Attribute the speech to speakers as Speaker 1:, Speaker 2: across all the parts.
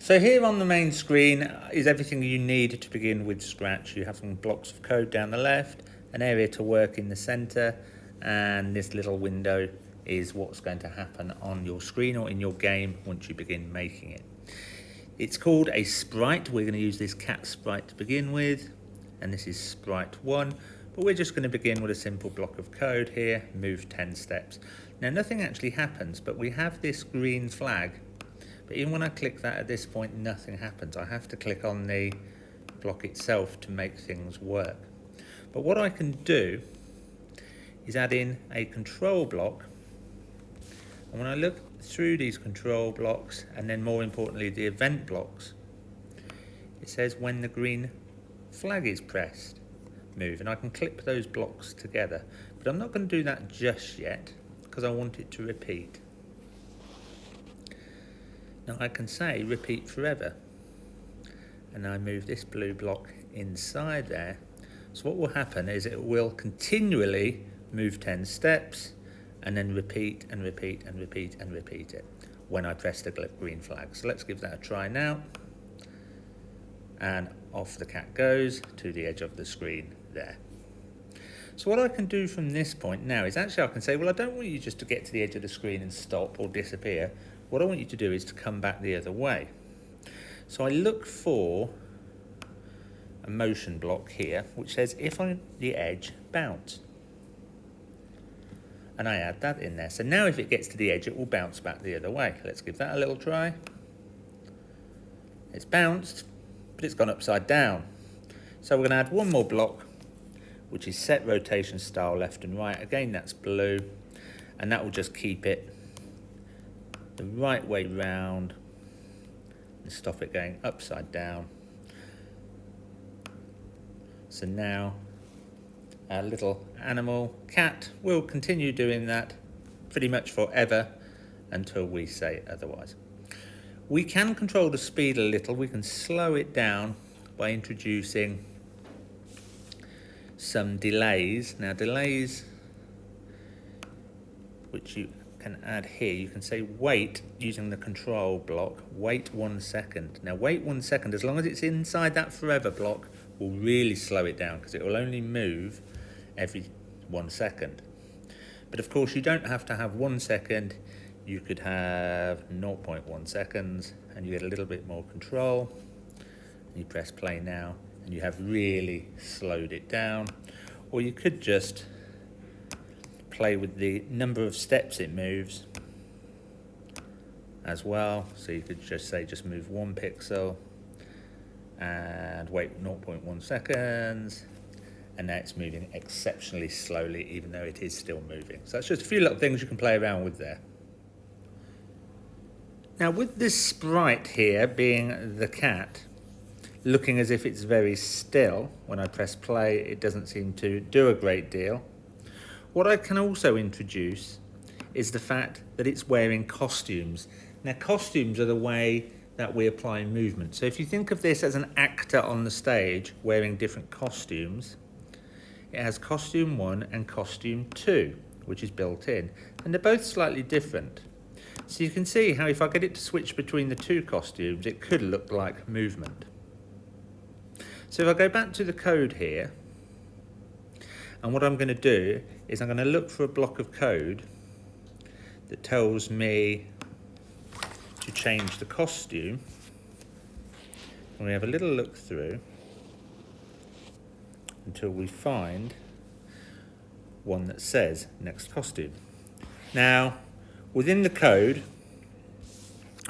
Speaker 1: So here on the main screen is everything you need to begin with Scratch. You have some blocks of code down the left, an area to work in the center, and this little window is what's going to happen on your screen or in your game once you begin making it. It's called a sprite. We're going to use this cat sprite to begin with, and this is sprite 1, but we're just going to begin with a simple block of code here, move 10 steps. Now nothing actually happens, but we have this green flag. But even when I click that at this point, nothing happens. I have to click on the block itself to make things work. But what I can do is add in a control block. And when I look through these control blocks, and then more importantly, the event blocks, it says when the green flag is pressed, move. And I can clip those blocks together. But I'm not going to do that just yet, because I want it to repeat. Now I can say repeat forever, and I move this blue block inside there. So what will happen is it will continually move 10 steps and then repeat and repeat and repeat and repeat it when I press the green flag. So let's give that a try now. And off the cat goes to the edge of the screen there. So what I can do from this point now is actually I can say, well, I don't want you just to get to the edge of the screen and stop or disappear. What I want you to do is to come back the other way. So I look for a motion block here, which says if on the edge, bounce. And I add that in there. So now if it gets to the edge, it will bounce back the other way. Let's give that a little try. It's bounced, but it's gone upside down. So we're going to add one more block, which is set rotation style left and right. Again, that's blue, and that will just keep it the right way round and stop it going upside down. So now our little animal cat will continue doing that pretty much forever until we say otherwise. We can control the speed a little. We can slow it down by introducing some delays. Now delays, which you can add here, you can say wait using the control block, wait 1 second. Now wait 1 second, as long as it's inside that forever block, will really slow it down because it will only move every 1 second. But of course you don't have to have 1 second, you could have 0.1 seconds and you get a little bit more control. And you press play now and you have really slowed it down. Or you could just play with the number of steps it moves as well. So you could just say just move 1 pixel and wait 0.1 seconds, and now it's moving exceptionally slowly even though it is still moving. So that's just a few little things you can play around with there. Now with this sprite here being the cat, looking as if it's very still, when I press play it doesn't seem to do a great deal. What I can also introduce is the fact that it's wearing costumes. Now costumes are the way that we apply movement. So if you think of this as an actor on the stage wearing different costumes, it has costume 1 and costume 2, which is built in, and they're both slightly different. So you can see how if I get it to switch between the 2 costumes, it could look like movement. So if I go back to the code here, and what I'm going to do is I'm going to look for a block of code that tells me to change the costume. And we have a little look through until we find one that says next costume. Now, within the code,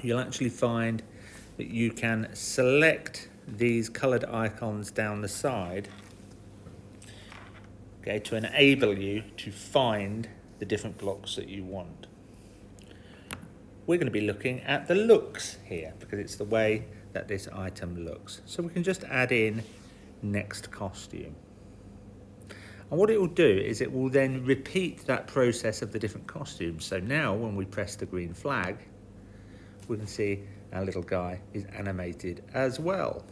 Speaker 1: you'll actually find that you can select these coloured icons down the side, okay, to enable you to find the different blocks that you want. We're going to be looking at the looks here because it's the way that this item looks. So we can just add in next costume. And what it will do is it will then repeat that process of the different costumes. So now when we press the green flag, we can see our little guy is animated as well.